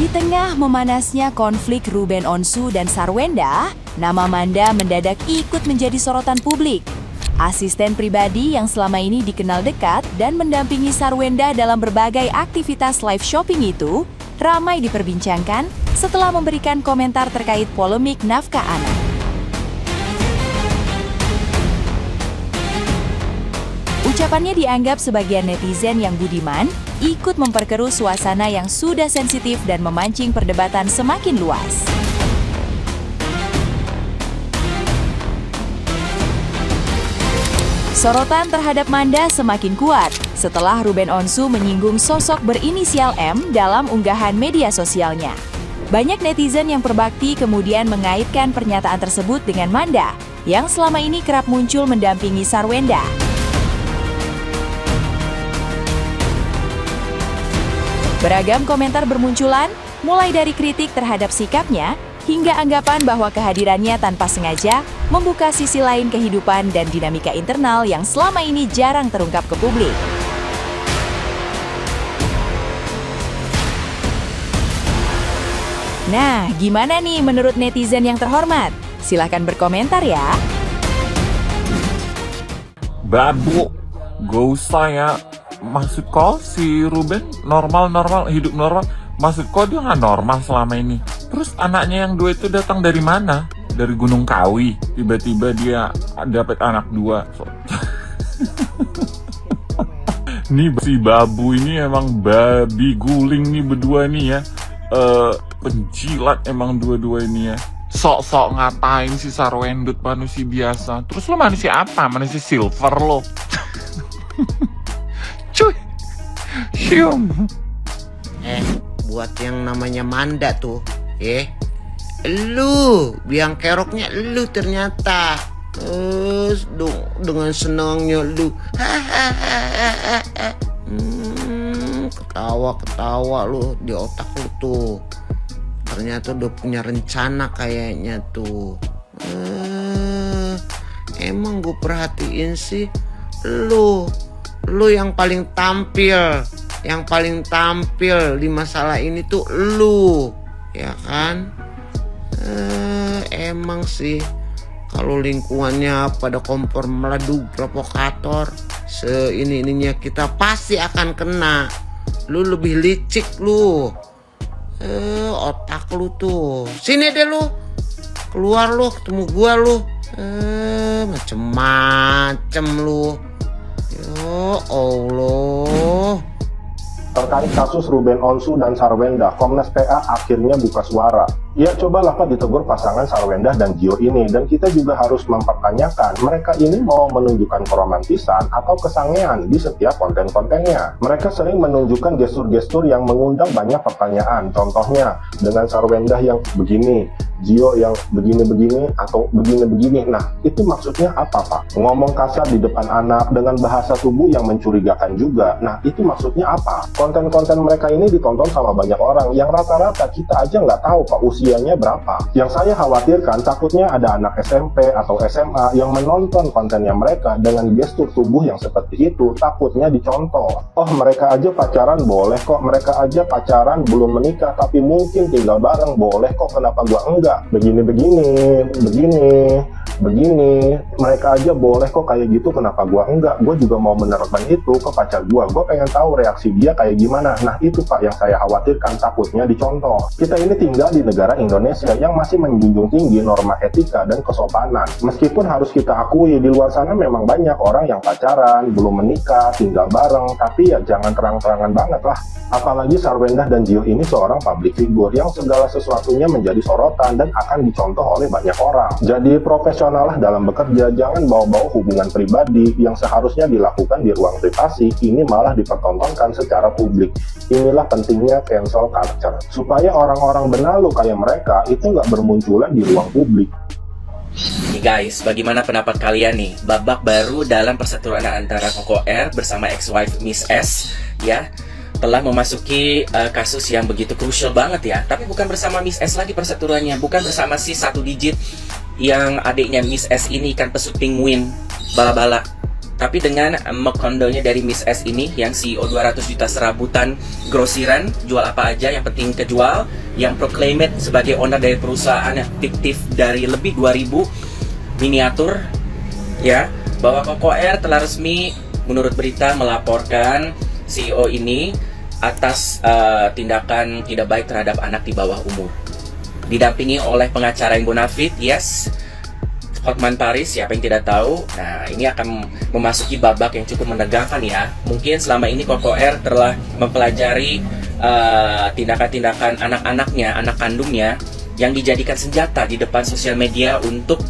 Di tengah memanasnya konflik Ruben Onsu dan Sarwenda, nama Manda mendadak ikut menjadi sorotan publik. Asisten pribadi yang selama ini dikenal dekat dan mendampingi Sarwenda dalam berbagai aktivitas live shopping itu ramai diperbincangkan setelah memberikan komentar terkait polemik nafkah anak. Ucapannya dianggap sebagian netizen yang budiman ikut memperkeruh suasana yang sudah sensitif dan memancing perdebatan semakin luas. Sorotan terhadap Manda semakin kuat setelah Ruben Onsu menyinggung sosok berinisial M dalam unggahan media sosialnya. Banyak netizen yang berbakti kemudian mengaitkan pernyataan tersebut dengan Manda yang selama ini kerap muncul mendampingi Sarwenda. Beragam komentar bermunculan, mulai dari kritik terhadap sikapnya, hingga anggapan bahwa kehadirannya tanpa sengaja membuka sisi lain kehidupan dan dinamika internal yang selama ini jarang terungkap ke publik. Nah, gimana nih menurut netizen yang terhormat? Silahkan berkomentar ya. Babu, gak usah ya. Maksud kau si Ruben normal hidup normal. Maksud kau dia nggak normal selama ini. Terus anaknya yang 2 itu datang dari mana? Dari Gunung Kawi. Tiba-tiba dia dapat anak 2. Nih si Babu ini emang babi guling nih berdua nih ya. Penjilat emang dua-dua ini ya. Sok-sok ngatain si Sarwendut manusia biasa. Terus lo manusia apa? Manusia silver lo. Cuy, sium. Buat yang namanya Manda tuh, lu biang keroknya lu ternyata. Terus dengan senangnya lu, ketawa lu di otak lu tuh. Ternyata udah punya rencana kayaknya tuh. Emang gue perhatiin sih lu yang paling tampil di masalah ini tuh lu, ya kan? Emang sih kalau lingkungannya pada kompor meleduk provokator, ininya kita pasti akan kena. Lu lebih licik lu, otak lu tuh. Sini deh lu, keluar lu, ketemu gua lu, macem-macem lu. Ya Allah. Terkait kasus Ruben Onsu dan Sarwenda, Komnas PA akhirnya buka suara. Ya cobalah Pak ditegur pasangan Sarwenda dan Gio ini, dan kita juga harus mempertanyakan mereka ini mau menunjukkan keromantisan atau kesangean di setiap konten-kontennya. Mereka sering menunjukkan gestur-gestur yang mengundang banyak pertanyaan, contohnya dengan Sarwenda yang begini, Gio yang begini-begini atau begini-begini. Nah, itu maksudnya apa Pak? Ngomong kasar di depan anak dengan bahasa tubuh yang mencurigakan juga. Nah, itu maksudnya apa? Konten-konten mereka ini ditonton sama banyak orang yang rata-rata kita aja nggak tahu Pak usianya berapa. Yang saya khawatirkan takutnya ada anak SMP atau SMA yang menonton kontennya mereka dengan gestur tubuh yang seperti itu, takutnya dicontoh. Oh, mereka aja pacaran boleh kok, mereka aja pacaran belum menikah tapi mungkin tinggal bareng boleh kok, kenapa gua enggak? Begini, mereka aja boleh kok kayak gitu, kenapa gua enggak? Gua juga mau menerapkan itu ke pacar gua pengen tahu reaksi dia kayak gimana. Nah, itu Pak yang saya khawatirkan, takutnya dicontoh. Kita ini tinggal di negara Indonesia yang masih menjunjung tinggi norma etika dan kesopanan. Meskipun harus kita akui di luar sana memang banyak orang yang pacaran, belum menikah, tinggal bareng, tapi ya jangan terang-terangan banget lah. Apalagi Sarwenda dan Gio ini seorang public figure yang segala sesuatunya menjadi sorotan dan akan dicontoh oleh banyak orang. Jadi profesional lah dalam bekerja, jangan bawa-bawa hubungan pribadi yang seharusnya dilakukan di ruang privasi, ini malah dipertontonkan secara publik. Inilah pentingnya cancel culture, supaya orang-orang benalu kayak mereka itu nggak bermunculan di ruang publik. Nih guys, bagaimana pendapat kalian nih? Babak baru dalam perseteruan antara Koko R bersama ex-wife Miss S, ya, telah memasuki kasus yang begitu krusial banget ya. Tapi bukan bersama Miss S lagi perseteruannya, bukan bersama si satu digit yang adiknya Miss S ini ikan pesut penguin bala-bala. Tapi dengan kondonya dari Miss S ini yang CEO 200 juta serabutan grosiran, jual apa aja yang penting kejual, yang proclaimed sebagai owner dari perusahaan yang fiktif dari lebih 2000 miniatur, ya, bahwa Koko Air telah resmi menurut berita melaporkan CEO ini atas tindakan tidak baik terhadap anak di bawah umur. Didampingi oleh pengacara yang bonafit, yes, Hotman Paris, siapa yang tidak tahu. Nah, ini akan memasuki babak yang cukup menegangkan ya. Mungkin selama ini Koko Air telah mempelajari tindakan-tindakan anak-anaknya, anak kandungnya yang dijadikan senjata di depan sosial media untuk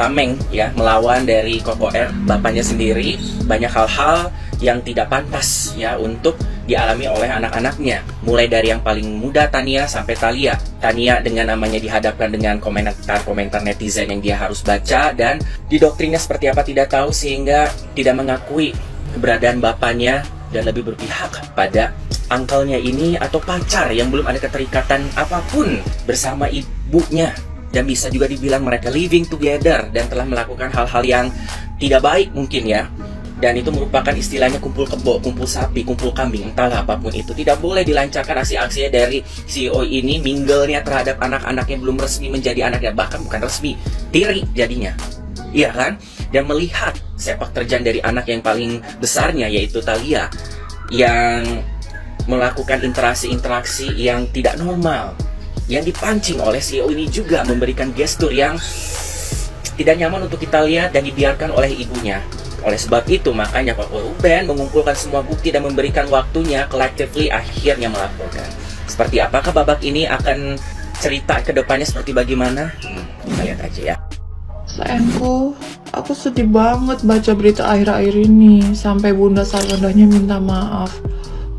tameng ya, melawan dari Koko Air bapaknya sendiri. Banyak hal-hal yang tidak pantas ya untuk dialami oleh anak-anaknya, mulai dari yang paling muda Tania sampai Thalia. Tania dengan namanya dihadapkan dengan komentar-komentar netizen yang dia harus baca dan didoktrinnya seperti apa tidak tahu, sehingga tidak mengakui keberadaan bapaknya dan lebih berpihak pada uncle-nya ini atau pacar yang belum ada keterikatan apapun bersama ibunya, dan bisa juga dibilang mereka living together dan telah melakukan hal-hal yang tidak baik mungkin ya. Dan itu merupakan istilahnya kumpul kebo, kumpul sapi, kumpul kambing, entahlah apapun itu. Tidak boleh dilancarkan aksi-aksinya dari CEO ini, mingle-nya terhadap anak-anak yang belum resmi menjadi anaknya, bahkan bukan resmi, tiri jadinya, iya kan? Dan melihat sepak terjang dari anak yang paling besarnya, yaitu Thalia, yang melakukan interaksi-interaksi yang tidak normal, yang dipancing oleh CEO ini juga memberikan gestur yang tidak nyaman untuk kita lihat dan dibiarkan oleh ibunya. Oleh sebab itu, makanya Koko Ruben mengumpulkan semua bukti dan memberikan waktunya collectively akhirnya melaporkan. Seperti apakah babak ini akan cerita ke depannya seperti bagaimana? Kita lihat aja ya. Sayangku, aku sedih banget baca berita akhir-akhir ini. Sampai Bunda Sarwendahnya minta maaf.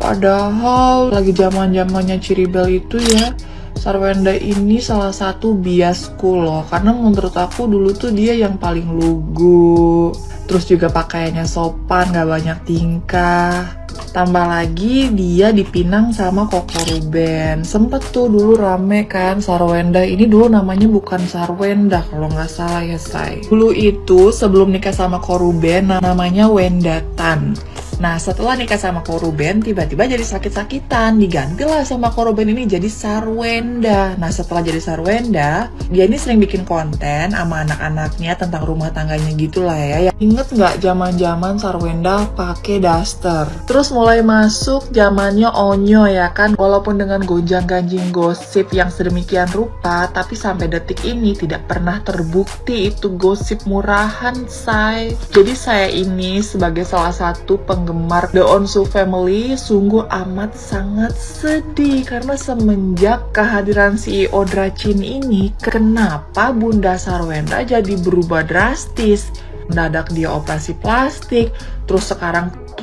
Padahal lagi zaman-zamannya Ciribel itu ya, Sarwenda ini salah satu biasku loh. Karena menurut aku dulu tuh dia yang paling lugu. Terus juga pakaiannya sopan, gak banyak tingkah. Tambah lagi dia dipinang sama Koko Ruben. Sempet tuh dulu rame kan Sarwenda. Ini dulu namanya bukan Sarwenda kalau nggak salah ya say. Dulu itu sebelum nikah sama Koko Ruben namanya Wendatan. Nah setelah nikah sama Koko Ruben tiba-tiba jadi sakit-sakitan. Digantilah sama Koko Ruben ini jadi Sarwenda. Nah setelah jadi Sarwenda, dia ini sering bikin konten sama anak-anaknya tentang rumah tangganya gitulah ya. Ingat nggak zaman-zaman Sarwenda pakai daster? Terus mulai masuk zamannya Onyo ya kan. Walaupun dengan gonjang-ganjing gosip yang sedemikian rupa, tapi sampai detik ini tidak pernah terbukti itu gosip murahan say. Jadi saya ini sebagai salah satu penggemar The Onsu Family sungguh amat sangat sedih karena semenjak kehadiran CEO Dracin ini, kenapa Bunda Sarwenda jadi berubah drastis? Mendadak dia operasi plastik, terus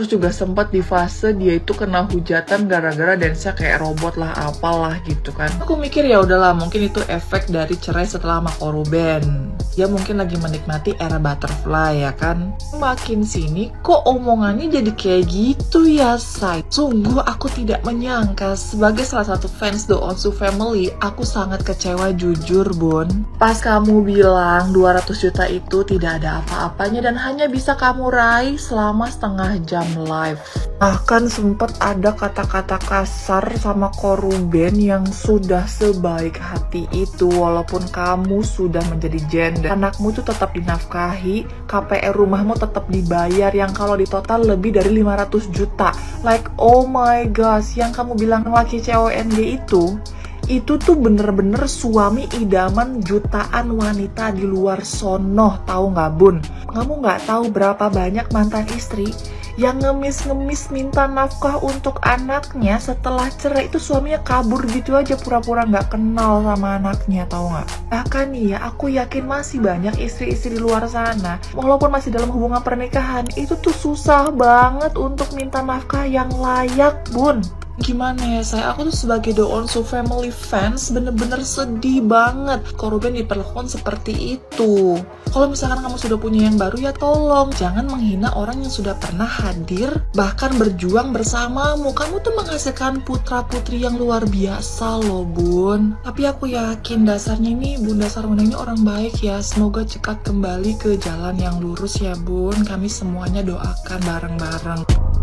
juga sempat di fase dia itu kena hujatan gara-gara dance-nya kayak robot lah apalah gitu kan. Aku mikir ya udahlah, mungkin itu efek dari cerai setelah sama Koko Ruben. Dia mungkin lagi menikmati era butterfly ya kan. Makin sini kok omongannya jadi kayak gitu ya say. Sungguh aku tidak menyangka. Sebagai salah satu fans The Onsu Family, aku sangat kecewa jujur Bun. Pas kamu bilang 200 juta itu tidak ada apa-apanya dan hanya bisa kamu raih selama setengah jam live. Bahkan sempat ada kata-kata kasar sama Koko Ruben yang sudah sebaik hati itu. Walaupun kamu sudah menjadi janda, anakmu itu tetap dinafkahi, KPR rumahmu tetap dibayar yang kalau di total lebih dari 500 juta. Like oh my gosh, yang kamu bilang laki CONG itu tuh bener-bener suami idaman jutaan wanita di luar sono, tahu nggak Bun? Kamu nggak tahu berapa banyak mantan istri yang ngemis-ngemis minta nafkah untuk anaknya setelah cerai itu suaminya kabur gitu aja pura-pura nggak kenal sama anaknya, tahu nggak? Bahkan nih ya, aku yakin masih banyak istri-istri di luar sana walaupun masih dalam hubungan pernikahan itu tuh susah banget untuk minta nafkah yang layak Bun. Gimana ya aku tuh sebagai The Onsu family fans bener-bener sedih banget kalau Ruben diperlakukan seperti itu. Kalau misalkan kamu sudah punya yang baru ya tolong jangan menghina orang yang sudah pernah hadir bahkan berjuang bersamamu. Kamu tuh menghasilkan putra-putri yang luar biasa loh Bun. Tapi aku yakin dasarnya ini Bunda Sarwenda ini orang baik ya. Semoga cepat kembali ke jalan yang lurus ya Bun. Kami semuanya doakan bareng-bareng.